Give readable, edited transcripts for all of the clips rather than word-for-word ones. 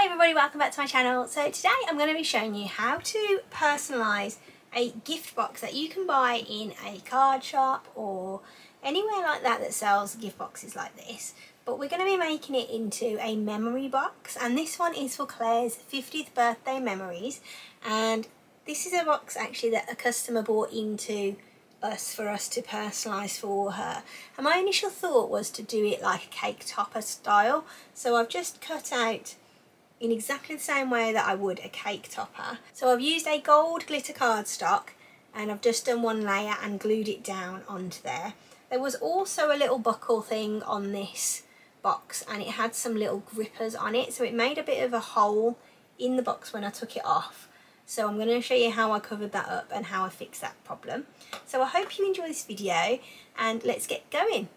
Hi everybody, welcome back to my channel. So today I'm going to be showing you how to personalise a gift box that you can buy in a card shop or anywhere like that that sells gift boxes like this. But we're going to be making it into a memory box, and this one is for Claire's 50th birthday memories, and this is a box actually that a customer bought into us for us to personalise for her. And my initial thought was to do it like a cake topper style, so I've just cut out in exactly the same way that I would a cake topper. So I've used a gold glitter cardstock and I've just done one layer and glued it down onto there. There was also a little buckle thing on this box and it had some little grippers on it, so it made a bit of a hole in the box when I took it off. So I'm going to show you how I covered that up and how I fixed that problem. So I hope you enjoy this video and let's get going.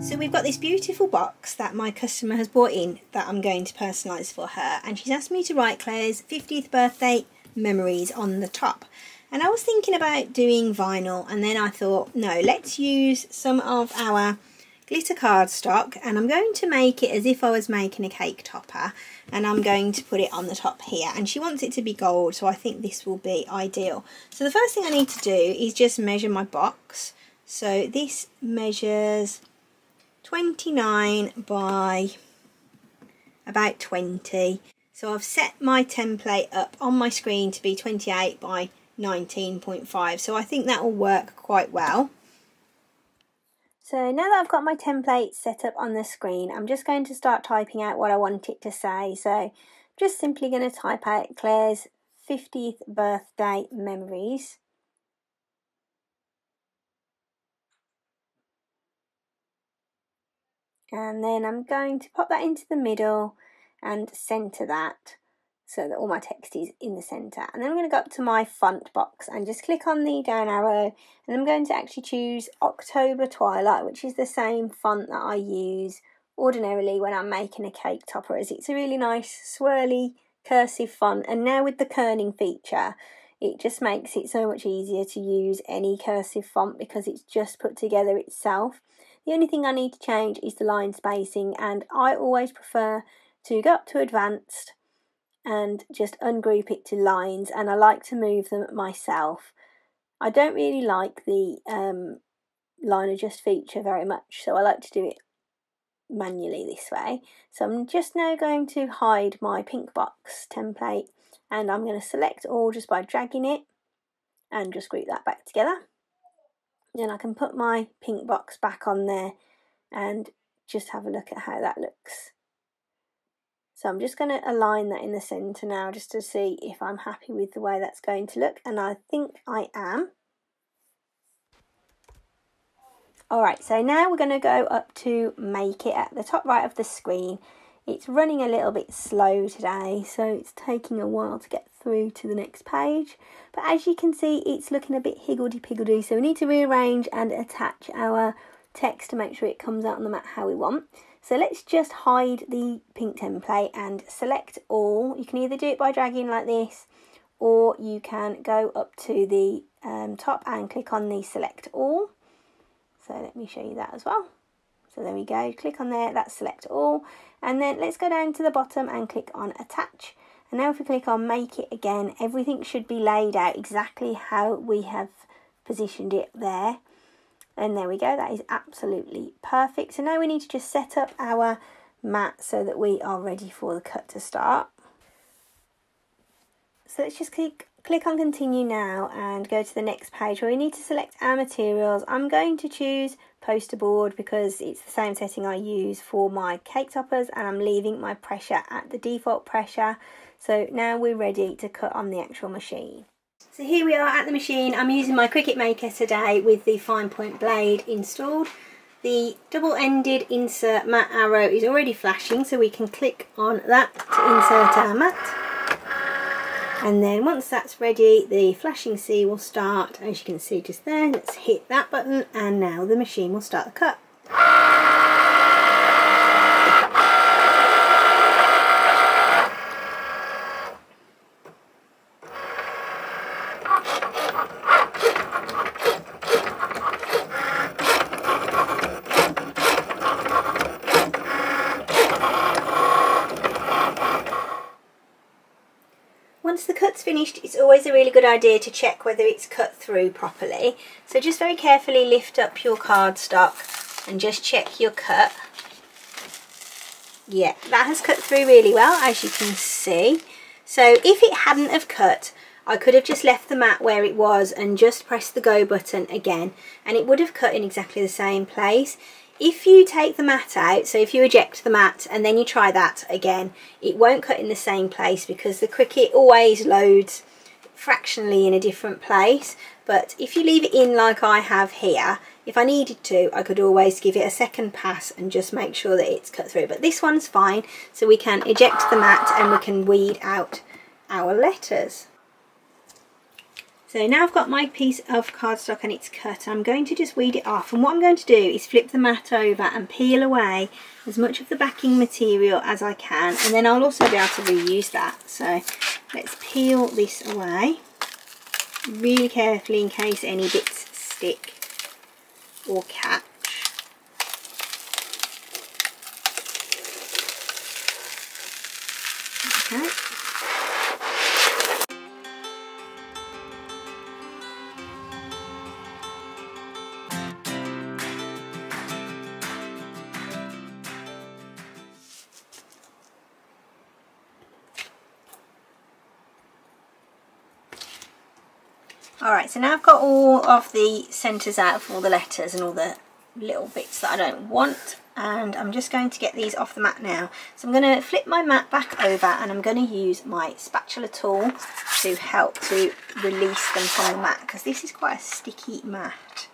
So we've got this beautiful box that my customer has bought in that I'm going to personalise for her, and she's asked me to write Claire's 50th birthday memories on the top. And I was thinking about doing vinyl, and then I thought, no, let's use some of our glitter cardstock, and I'm going to make it as if I was making a cake topper, and I'm going to put it on the top here, and she wants it to be gold, so I think this will be ideal. So the first thing I need to do is just measure my box. So this measures 29 by about 20. So I've set my template up on my screen to be 28 by 19.5, so I think that will work quite well. So now that I've got my template set up on the screen, I'm just going to start typing out what I want it to say. So I'm just simply going to type out Claire's 50th birthday memories. And then I'm going to pop that into the middle and centre that so that all my text is in the centre. And then I'm going to go up to my font box and just click on the down arrow, and I'm going to actually choose October Twilight, which is the same font that I use ordinarily when I'm making a cake topper, as it's a really nice swirly cursive font. And now with the kerning feature, it just makes it so much easier to use any cursive font because it's just put together itself. The only thing I need to change is the line spacing, and I always prefer to go up to advanced and just ungroup it to lines, and I like to move them myself. I don't really like the line adjust feature very much, so I like to do it manually this way. So I'm just now going to hide my pink box template, and I'm going to select all just by dragging it and just group that back together. Then I can put my pink box back on there and just have a look at how that looks. So I'm just going to align that in the centre now just to see if I'm happy with the way that's going to look, and I think I am. Alright, so now we're going to go up to make it at the top right of the screen. It's running a little bit slow today, so it's taking a while to get through to the next page. But as you can see, it's looking a bit higgledy-piggledy, so we need to rearrange and attach our text to make sure it comes out on the mat how we want. So let's just hide the pink template and select all. You can either do it by dragging like this, or you can go up to the top and click on the select all. So let me show you that as well. So there we go, click on there, that's select all. And then let's go down to the bottom and click on attach. And now if we click on make it again, everything should be laid out exactly how we have positioned it there. And there we go, that is absolutely perfect. So now we need to just set up our mat so that we are ready for the cut to start. So let's just click on continue now and go to the next page where we need to select our materials. I'm going to choose poster board because it's the same setting I use for my cake toppers, and I'm leaving my pressure at the default pressure. So now we're ready to cut on the actual machine. So here we are at the machine. I'm using my Cricut Maker today with the fine point blade installed. The double-ended insert mat arrow is already flashing, so we can click on that to insert our mat. And then once that's ready, the flashing C will start, as you can see just there. Let's hit that button and now the machine will start the cut. that's finished, it's always a really good idea to check whether it's cut through properly. So just very carefully lift up your cardstock and just check your cut. Yeah, that has cut through really well, as you can see. So if it hadn't have cut, I could have just left the mat where it was and just pressed the go button again, and it would have cut in exactly the same place. If you take the mat out, so if you eject the mat and then you try that again, it won't cut in the same place because the Cricut always loads fractionally in a different place. But if you leave it in like I have here, if I needed to, I could always give it a second pass and just make sure that it's cut through. But this one's fine, so we can eject the mat and we can weed out our letters. So now I've got my piece of cardstock and it's cut. I'm going to just weed it off, and what I'm going to do is flip the mat over and peel away as much of the backing material as I can, and then I'll also be able to reuse that. So let's peel this away really carefully in case any bits stick or catch. Okay. Alright, so now I've got all of the centres out for all the letters and all the little bits that I don't want, and I'm just going to get these off the mat now. So I'm going to flip my mat back over and I'm going to use my spatula tool to help to release them from the mat, because this is quite a sticky mat.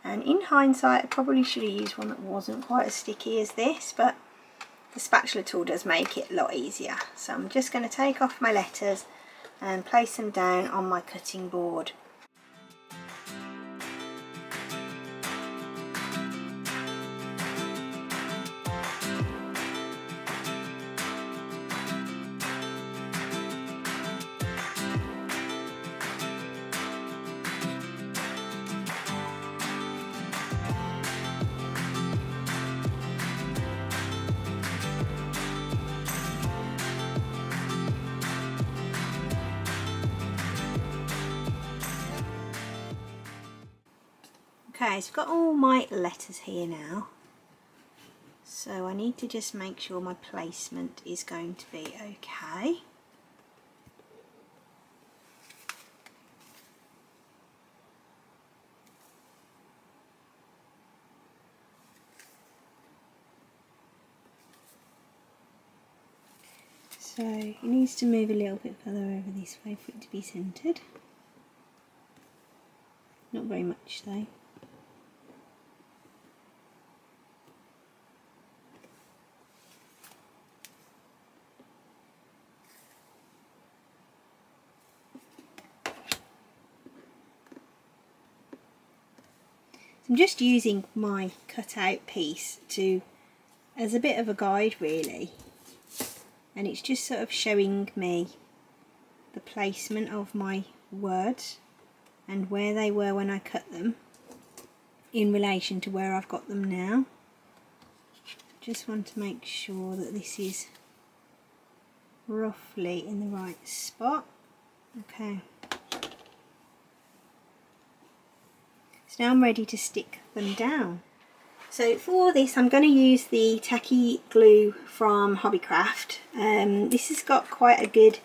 And in hindsight I probably should have used one that wasn't quite as sticky as this, but the spatula tool does make it a lot easier. So I'm just going to take off my letters and place them down on my cutting board. Okay, so I've got all my letters here now, so I need to just make sure my placement is going to be okay. So it needs to move a little bit further over this way for it to be centred. Not very much though. I'm just using my cutout piece as a bit of a guide really, and it's just sort of showing me the placement of my words and where they were when I cut them in relation to where I've got them now. Just want to make sure that this is roughly in the right spot. Okay. So now I'm ready to stick them down. So for this I'm going to use the Tacky glue from Hobbycraft. This has got quite a good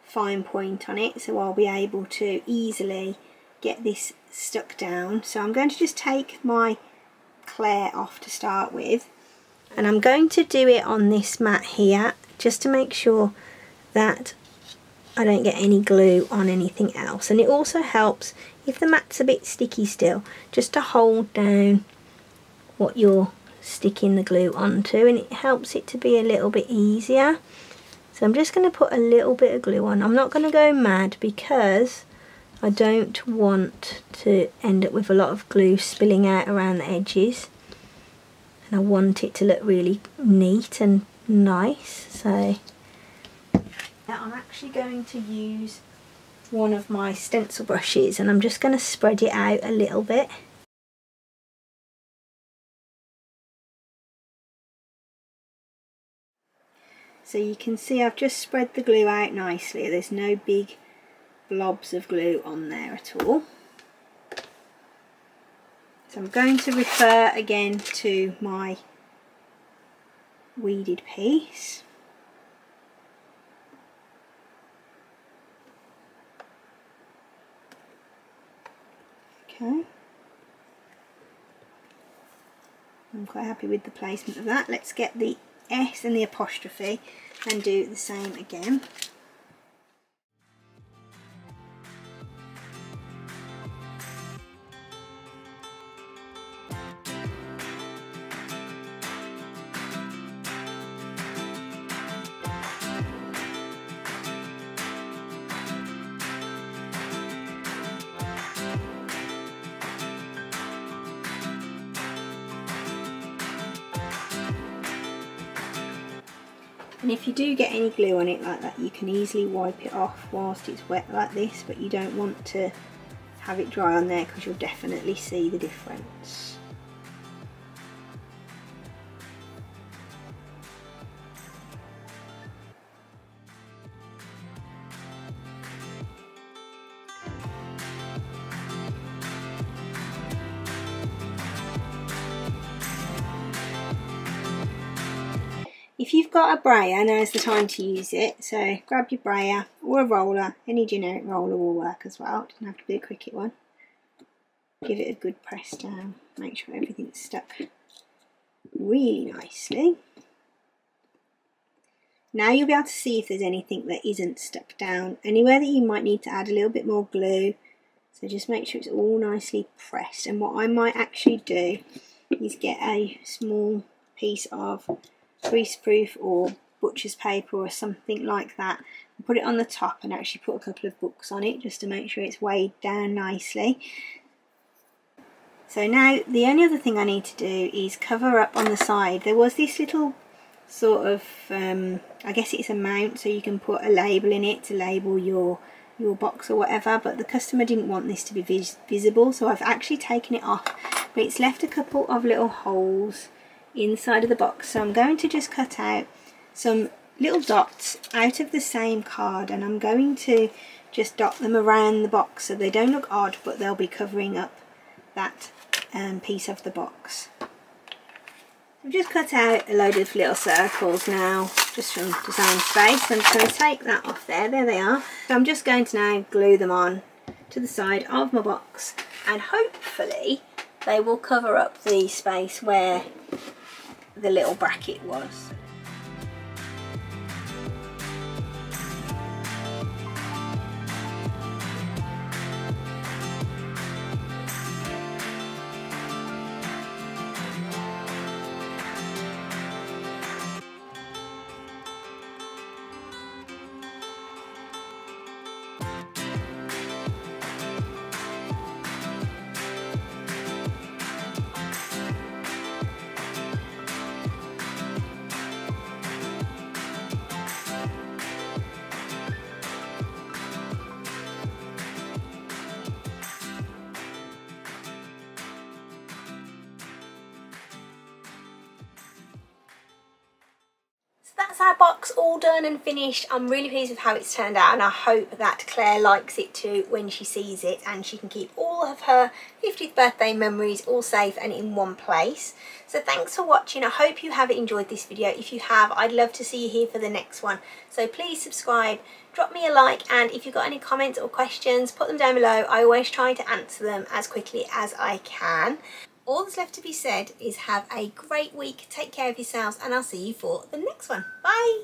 fine point on it, so I'll be able to easily get this stuck down. So I'm going to just take my Claire off to start with, and I'm going to do it on this mat here just to make sure that I don't get any glue on anything else. And it also helps if the mat's a bit sticky still, just to hold down what you're sticking the glue onto, and it helps it to be a little bit easier. So I'm just going to put a little bit of glue on. I'm not going to go mad because I don't want to end up with a lot of glue spilling out around the edges, and I want it to look really neat and nice. So now I'm actually going to use one of my stencil brushes and I'm just going to spread it out a little bit. So you can see I've just spread the glue out nicely. There's no big blobs of glue on there at all. So I'm going to refer again to my weeded piece. Okay. I'm quite happy with the placement of that. Let's get the S and the apostrophe and do the same again. And if you do get any glue on it like that, you can easily wipe it off whilst it's wet like this, but you don't want to have it dry on there because you'll definitely see the difference. If you've got a brayer, now's the time to use it. So grab your brayer or a roller, any generic roller will work as well. It doesn't have to be a Cricut one. Give it a good press down, make sure everything's stuck really nicely. Now you'll be able to see if there's anything that isn't stuck down, anywhere that you might need to add a little bit more glue. So just make sure it's all nicely pressed. And what I might actually do is get a small piece of greaseproof or butcher's paper or something like that and put it on the top and actually put a couple of books on it just to make sure it's weighed down nicely. So now the only other thing I need to do is cover up on the side. There was this little sort of I guess it's a mount so you can put a label in it to label your box or whatever, but the customer didn't want this to be visible, so I've actually taken it off, but it's left a couple of little holes inside of the box. So I'm going to just cut out some little dots out of the same card, and I'm going to just dot them around the box so they don't look odd, but they'll be covering up that piece of the box. I've just cut out a load of little circles now, just from Design Space. I'm just going to take that off there. There they are. So I'm just going to now glue them on to the side of my box, and hopefully they will cover up the space where the little bracket was. That's our box all done and finished. I'm really pleased with how it's turned out, and I hope that Claire likes it too when she sees it, and she can keep all of her 50th birthday memories all safe and in one place. So thanks for watching. I hope you have enjoyed this video. If you have, I'd love to see you here for the next one. So please subscribe, drop me a like, and if you've got any comments or questions, put them down below. I always try to answer them as quickly as I can. All that's left to be said is have a great week, take care of yourselves, and I'll see you for the next one. Bye!